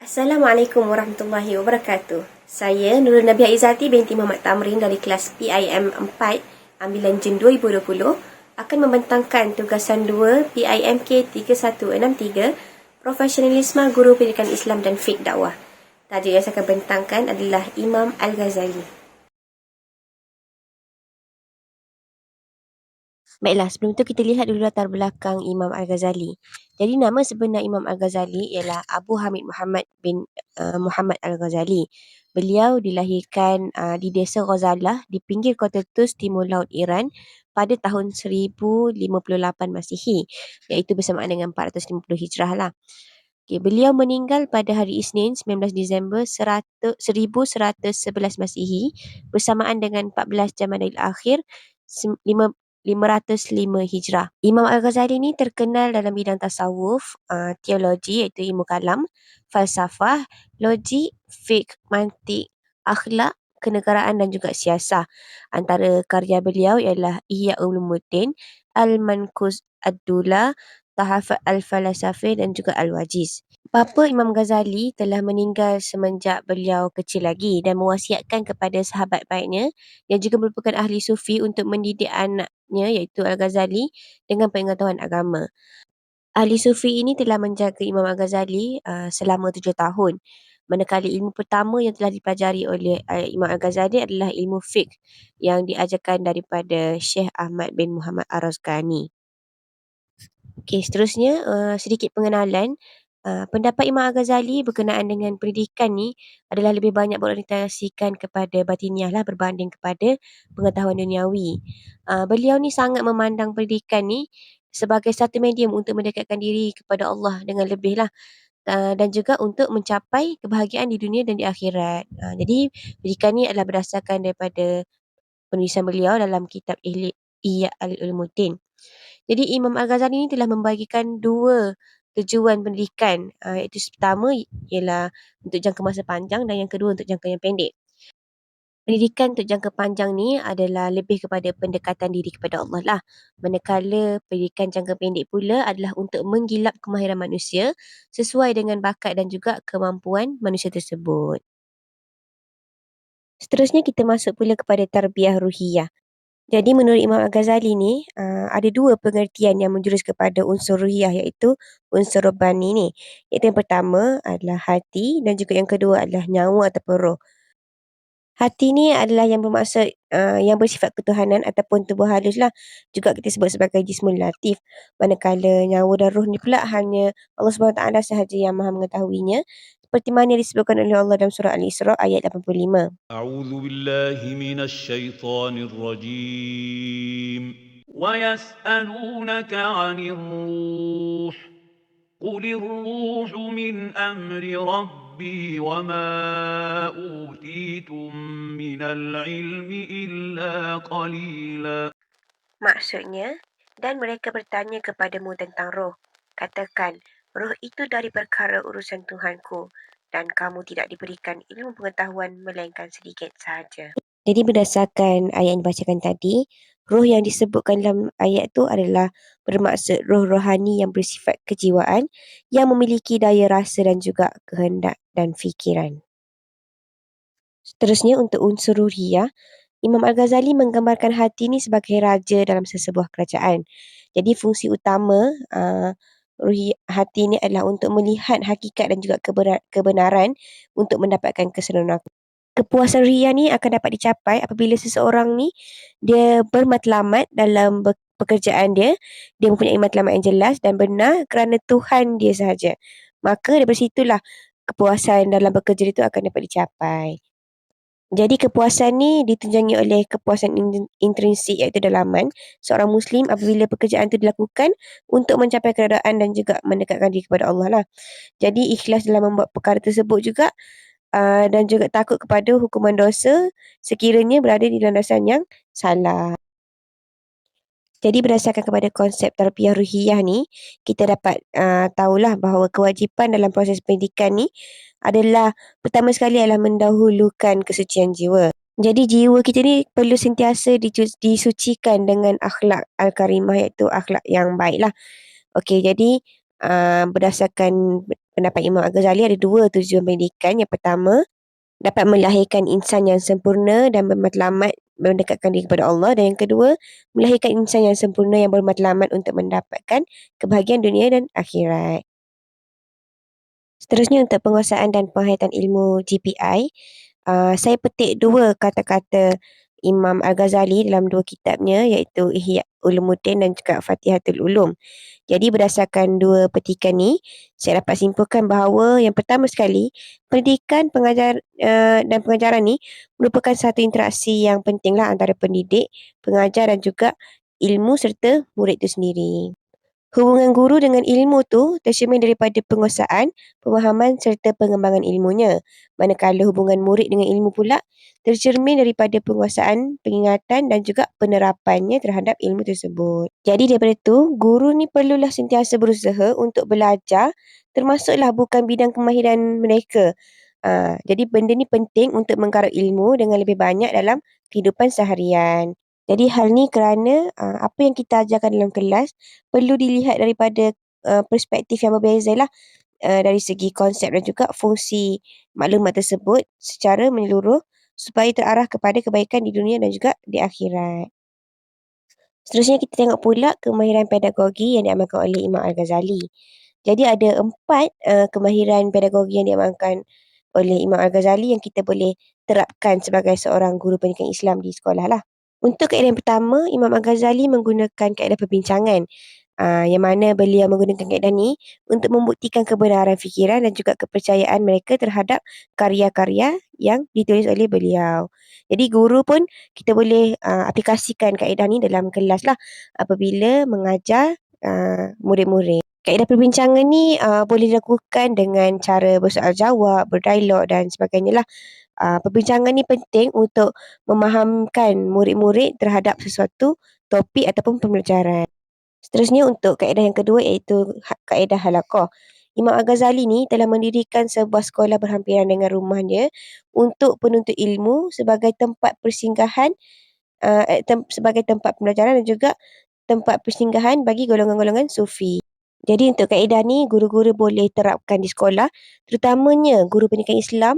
Assalamualaikum warahmatullahi wabarakatuh. Saya Nurul Nabiah Izzati binti Muhammad Tamrin dari kelas PIM 4, ambilan Jun 2020, akan membentangkan tugasan 2 PIMK 3163, Profesionalisme Guru Pendidikan Islam dan Fiqh Dakwah. Tajuk yang saya akan bentangkan adalah Imam Al-Ghazali. Baiklah, sebelum itu kita lihat dulu latar belakang Imam Al-Ghazali. Jadi nama sebenar Imam Al-Ghazali ialah Abu Hamid Muhammad bin Muhammad Al-Ghazali. Beliau dilahirkan di desa Ghazalah di pinggir kota Tus, Timur Laut Iran pada tahun 1058 Masihi, iaitu bersamaan dengan 450 Hijrah lah. Okay, beliau meninggal pada hari Isnin 19 Disember 1111 Masihi bersamaan dengan 14 Jamadil Akhir 505 Hijrah. Imam Al-Ghazali ni terkenal dalam bidang tasawuf, teologi iaitu ilmu kalam, falsafah, logik, fiqh, mantik, akhlak, kenegaraan dan juga siasah. Antara karya beliau ialah Ihya Ulumuddin, Al-Manquz Ad-Dula, Tahafut Al-Falasafih dan juga Al-Wajiz. Bapa Imam Ghazali telah meninggal semenjak beliau kecil lagi dan mewasiatkan kepada sahabat baiknya yang juga merupakan ahli sufi untuk mendidik anaknya iaitu Al-Ghazali dengan pengetahuan agama. Ahli sufi ini telah menjaga Imam Al-Ghazali selama 7 tahun. Manakala ilmu pertama yang telah dipelajari oleh Imam Al-Ghazali adalah ilmu fiqh yang diajarkan daripada Syekh Ahmad bin Muhammad Ar-Razqani. Okey, seterusnya sedikit pengenalan. Pendapat Imam Al-Ghazali berkenaan dengan pendidikan ni adalah lebih banyak berorientasikan kepada batiniah lah berbanding kepada pengetahuan duniawi. Beliau ni sangat memandang pendidikan ni sebagai satu medium untuk mendekatkan diri kepada Allah dengan lebih lah, dan juga untuk mencapai kebahagiaan di dunia dan di akhirat. Jadi pendidikan ni adalah berdasarkan daripada penulisan beliau dalam kitab Ihya Ulumuddin. Jadi Imam Al-Ghazali ni telah membagikan dua tujuan pendidikan, iaitu pertama ialah untuk jangka masa panjang dan yang kedua untuk jangka yang pendek. Pendidikan untuk jangka panjang ni adalah lebih kepada pendekatan diri kepada Allah lah. Manakala pendidikan jangka pendek pula adalah untuk menggilap kemahiran manusia sesuai dengan bakat dan juga kemampuan manusia tersebut. Seterusnya kita masuk pula kepada tarbiyah ruhiyah. Jadi menurut Imam Al-Ghazali ni, ada dua pengertian yang menjurus kepada unsur ruhiyah iaitu unsur robbani ni. Iaitu yang pertama adalah hati dan juga yang kedua adalah nyawa ataupun roh. Hati ni adalah yang bermaksud yang bersifat ketuhanan ataupun tubuh halus lah. Juga kita sebut sebagai jismul latif. Manakala nyawa dan roh ni pula hanya Allah SWT sahaja yang maha mengetahuinya. Seperti mana yang disebutkan oleh Allah dalam surah Al-Isra ayat 85. أعوذ بالله من الشيطان الرجيم ويسألونك عن الروح قل الروح من أمر ربي وما أوتيتم من العلم إلا قليلا. Maksudnya, dan mereka bertanya kepadamu tentang roh. Katakan, roh itu dari perkara urusan Tuhanku dan kamu tidak diberikan ilmu pengetahuan melainkan sedikit sahaja. Jadi berdasarkan ayat yang dibacakan tadi, roh yang disebutkan dalam ayat itu adalah bermaksud roh rohani yang bersifat kejiwaan yang memiliki daya rasa dan juga kehendak dan fikiran. Seterusnya untuk unsur ruhiyah, Imam Al-Ghazali menggambarkan hati ni sebagai raja dalam sesebuah kerajaan. Jadi fungsi utama hati ni adalah untuk melihat hakikat dan juga kebenaran untuk mendapatkan keseronokan. Kepuasan ruhiyah ni akan dapat dicapai apabila seseorang ni dia bermatlamat dalam pekerjaan dia, dia mempunyai matlamat yang jelas dan benar kerana Tuhan dia sahaja. Maka daripada situlah kepuasan dalam bekerja itu akan dapat dicapai. Jadi kepuasan ni ditunjangi oleh kepuasan intrinsik iaitu dalaman seorang Muslim apabila pekerjaan itu dilakukan untuk mencapai keredaan dan juga mendekatkan diri kepada Allah lah. Jadi ikhlas dalam membuat perkara tersebut juga dan juga takut kepada hukuman dosa sekiranya berada di landasan yang salah. Jadi berdasarkan kepada konsep tarbiyah ruhiyah ni, kita dapat tahulah bahawa kewajipan dalam proses pendidikan ni adalah pertama sekali adalah mendahulukan kesucian jiwa. Jadi jiwa kita ni perlu sentiasa disucikan dengan akhlak al-karimah iaitu akhlak yang baik lah. Okey, jadi berdasarkan pendapat Imam Al-Ghazali ada dua tujuan pendidikan. Yang pertama, dapat melahirkan insan yang sempurna dan bermatlamat mendekatkan diri kepada Allah. Dan yang kedua, melahirkan insan yang sempurna yang bermatlamat untuk mendapatkan kebahagiaan dunia dan akhirat. Seterusnya untuk penguasaan dan penghayatan ilmu GPI, saya petik dua kata-kata Imam Al-Ghazali dalam dua kitabnya iaitu Ihya Ulumuddin dan juga Fatihatul Ulum. Jadi berdasarkan dua petikan ni, saya dapat simpulkan bahawa yang pertama sekali, pendidikan dan pengajaran ni merupakan satu interaksi yang pentinglah antara pendidik, pengajar dan juga ilmu serta murid itu sendiri. Hubungan guru dengan ilmu tu tercermin daripada penguasaan, pemahaman serta pengembangan ilmunya. Manakala hubungan murid dengan ilmu pula tercermin daripada penguasaan, pengingatan dan juga penerapannya terhadap ilmu tersebut. Jadi daripada tu, guru ni perlulah sentiasa berusaha untuk belajar termasuklah bukan bidang kemahiran mereka. Jadi benda ni penting untuk menggarap ilmu dengan lebih banyak dalam kehidupan seharian. Jadi hal ni kerana apa yang kita ajarkan dalam kelas perlu dilihat daripada perspektif yang berbeza lah, dari segi konsep dan juga fungsi maklumat tersebut secara menyeluruh supaya terarah kepada kebaikan di dunia dan juga di akhirat. Seterusnya kita tengok pula kemahiran pedagogi yang diamalkan oleh Imam Al-Ghazali. Jadi ada 4 kemahiran pedagogi yang diamalkan oleh Imam Al-Ghazali yang kita boleh terapkan sebagai seorang guru pendidikan Islam di sekolah lah. Untuk kaedah yang pertama, Imam Al-Ghazali menggunakan kaedah perbincangan. Yang mana beliau menggunakan kaedah ni untuk membuktikan kebenaran fikiran dan juga kepercayaan mereka terhadap karya-karya yang ditulis oleh beliau. Jadi guru pun kita boleh aplikasikan kaedah ni dalam kelas lah apabila mengajar murid-murid. Kaedah perbincangan ni boleh dilakukan dengan cara bersoal jawab, berdialog dan sebagainya lah. Perbincangan ni penting untuk memahamkan murid-murid terhadap sesuatu topik ataupun pembelajaran. Seterusnya untuk kaedah yang kedua iaitu kaedah halaqah. Imam Al-Ghazali ni telah mendirikan sebuah sekolah berhampiran dengan rumahnya untuk penuntut ilmu sebagai tempat persinggahan, sebagai tempat pembelajaran dan juga tempat persinggahan bagi golongan-golongan sufi. Jadi untuk kaedah ni guru-guru boleh terapkan di sekolah, terutamanya guru pendidikan Islam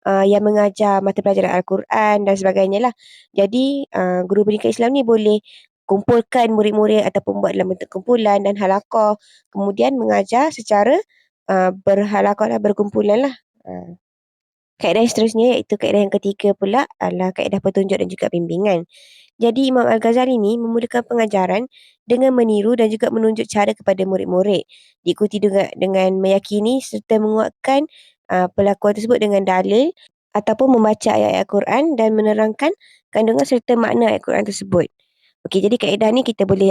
yang mengajar mata pelajaran Al-Quran dan sebagainya lah. Jadi guru pendidikan Islam ni boleh kumpulkan murid-murid ataupun buat dalam bentuk kumpulan dan halaqah, kemudian mengajar secara berhalaqah lah, berkumpulan lah. Kaedah yang seterusnya iaitu kaedah yang ketiga pula adalah kaedah petunjuk dan juga bimbingan. Jadi Imam Al-Ghazali ni memulakan pengajaran dengan meniru dan juga menunjuk cara kepada murid-murid. Diikuti dengan meyakini serta menguatkan pelakuan tersebut dengan dalil ataupun membaca ayat-ayat Al-Quran dan menerangkan kandungan serta makna ayat Al-Quran tersebut. Okey, jadi kaedah ni kita boleh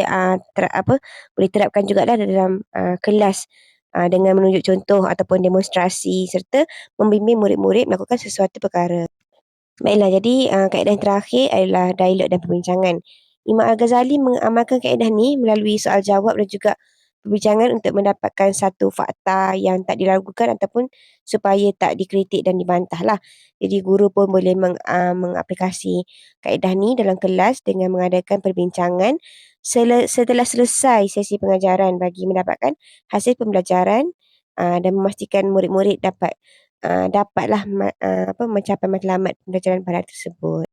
boleh terapkan jugalah dalam kelas dengan menunjuk contoh ataupun demonstrasi serta membimbing murid-murid melakukan sesuatu perkara. Baiklah, jadi kaedah yang terakhir adalah dialog dan perbincangan. Imam Al-Ghazali mengamalkan kaedah ni melalui soal jawab dan juga perbincangan untuk mendapatkan satu fakta yang tak diragukan ataupun supaya tak dikritik dan dibantah lah. Jadi guru pun boleh mengaplikasi kaedah ni dalam kelas dengan mengadakan perbincangan setelah selesai sesi pengajaran bagi mendapatkan hasil pembelajaran dan memastikan murid-murid dapatlah mencapai matlamat pembelajaran pada hari tersebut.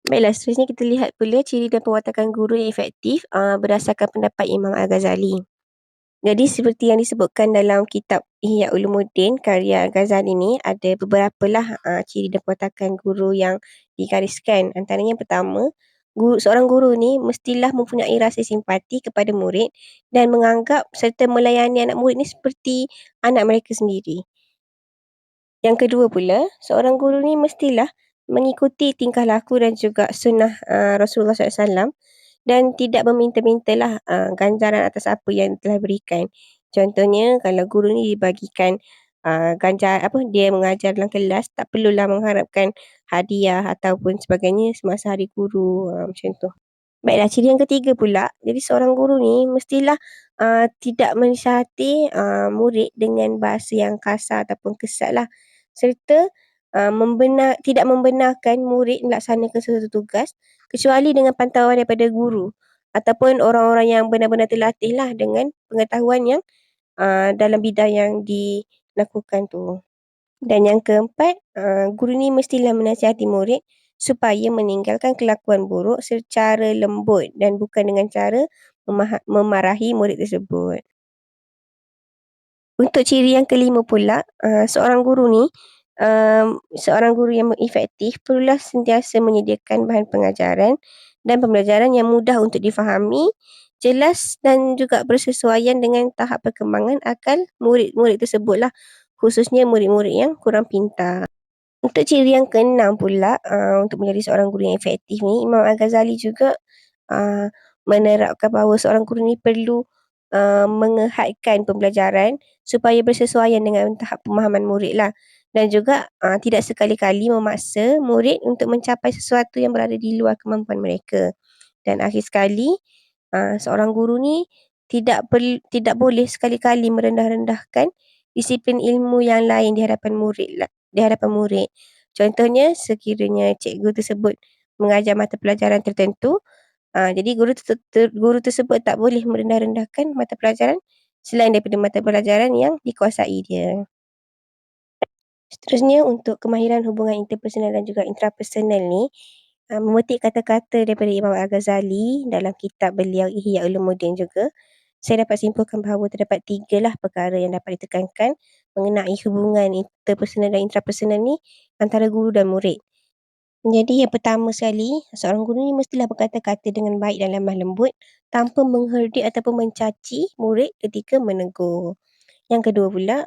Baiklah, seterusnya kita lihat pula ciri dan pewatakan guru yang efektif berdasarkan pendapat Imam Al-Ghazali. Jadi seperti yang disebutkan dalam kitab Ihya Ulumuddin karya Al-Ghazali ni ada beberapa lah ciri dan pewatakan guru yang digariskan. Antaranya yang pertama, seorang guru ni mestilah mempunyai rasa simpati kepada murid dan menganggap serta melayani anak murid ni seperti anak mereka sendiri. Yang kedua pula, seorang guru ni mestilah mengikuti tingkah laku dan juga sunnah Rasulullah SAW dan tidak meminta-mintalah ganjaran atas apa yang telah berikan. Contohnya kalau guru ni dibagikan dia mengajar dalam kelas, tak perlulah mengharapkan hadiah ataupun sebagainya semasa hari guru, macam tu. Baiklah, ciri yang ketiga pula, jadi seorang guru ni mestilah tidak menasihati murid dengan bahasa yang kasar ataupun kesat lah. Serta tidak membenarkan murid melaksanakan sesuatu tugas kecuali dengan pantauan daripada guru ataupun orang-orang yang benar-benar terlatih lah dengan pengetahuan yang dalam bidang yang dilakukan tu. Dan yang keempat, guru ni mestilah menasihati murid supaya meninggalkan kelakuan buruk secara lembut dan bukan dengan cara memarahi murid tersebut. Untuk ciri yang kelima pula, seorang guru yang efektif perlulah sentiasa menyediakan bahan pengajaran dan pembelajaran yang mudah untuk difahami, jelas dan juga bersesuaian dengan tahap perkembangan akal murid-murid tersebutlah, khususnya murid-murid yang kurang pintar. Untuk ciri yang keenam pula, untuk menjadi seorang guru yang efektif ni, Imam Al-Ghazali juga uh, menerapkan bahawa seorang guru ni perlu mengehadkan pembelajaran supaya bersesuaian dengan tahap pemahaman murid lah. Dan juga tidak sekali-kali memaksa murid untuk mencapai sesuatu yang berada di luar kemampuan mereka. Dan akhir sekali, seorang guru ni tidak boleh sekali-kali merendah-rendahkan disiplin ilmu yang lain di hadapan murid lah, di hadapan murid. Contohnya, sekiranya cikgu tersebut mengajar mata pelajaran tertentu, jadi guru tersebut tak boleh merendah-rendahkan mata pelajaran selain daripada mata pelajaran yang dikuasai dia. Seterusnya, untuk kemahiran hubungan interpersonal dan juga intrapersonal ni, memetik kata-kata daripada Imam Al-Ghazali dalam kitab beliau Ihya Ulumuddin juga, saya dapat simpulkan bahawa terdapat 3 lah perkara yang dapat ditekankan mengenai hubungan interpersonal dan intrapersonal ni antara guru dan murid. Jadi yang pertama sekali, seorang guru ni mestilah berkata-kata dengan baik dan lemah lembut tanpa mengherdik ataupun mencaci murid ketika menegur. Yang kedua pula,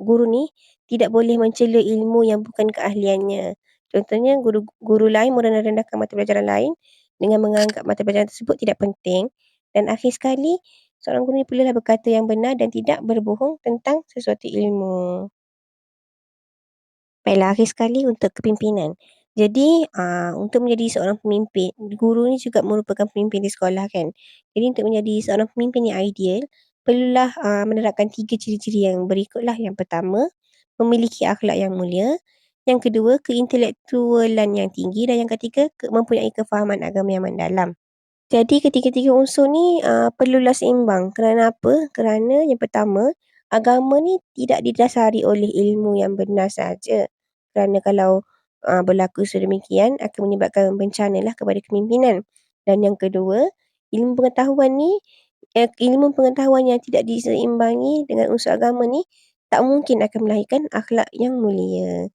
guru ni tidak boleh mencela ilmu yang bukan keahliannya. Contohnya, guru lain merendah-rendahkan mata pelajaran lain dengan menganggap mata pelajaran tersebut tidak penting. Dan akhir sekali, seorang guru ni perlulah berkata yang benar dan tidak berbohong tentang sesuatu ilmu. Baiklah, akhir sekali untuk kepimpinan. Jadi, untuk menjadi seorang pemimpin, guru ni juga merupakan pemimpin di sekolah kan. Jadi, untuk menjadi seorang pemimpin yang ideal, perlulah menerapkan 3 ciri-ciri yang berikutlah. Yang pertama, memiliki akhlak yang mulia. Yang kedua, keintelektualan yang tinggi. Dan yang ketiga, mempunyai kefahaman agama yang mendalam. Jadi ketiga-tiga unsur ni perlulah seimbang. Kerana apa? Kerana yang pertama, agama ni tidak didasari oleh ilmu yang benar saja. Kerana kalau berlaku sedemikian akan menyebabkan bencana lah kepada kepimpinan. Dan yang kedua, ilmu pengetahuan yang tidak diseimbangi dengan unsur agama ni tak mungkin akan melahirkan akhlak yang mulia.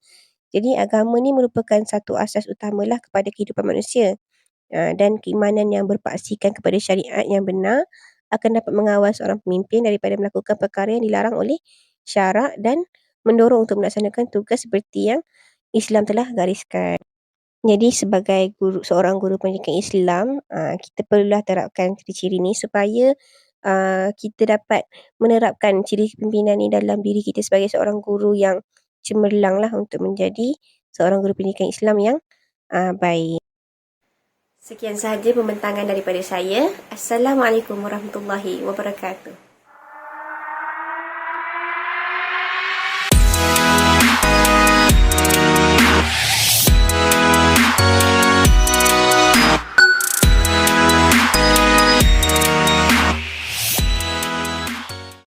Jadi agama ni merupakan satu asas utamalah kepada kehidupan manusia. Dan keimanan yang berpaksikan kepada syariat yang benar akan dapat mengawal seorang pemimpin daripada melakukan perkara yang dilarang oleh syarak dan mendorong untuk melaksanakan tugas seperti yang Islam telah gariskan. Jadi sebagai seorang guru pendidikan Islam, kita perlulah terapkan ciri-ciri ni supaya kita dapat menerapkan ciri kepimpinan ni dalam diri kita sebagai seorang guru yang cemerlang lah untuk menjadi seorang guru pendidikan Islam yang baik. Sekian sahaja pembentangan daripada saya. Assalamualaikum warahmatullahi wabarakatuh.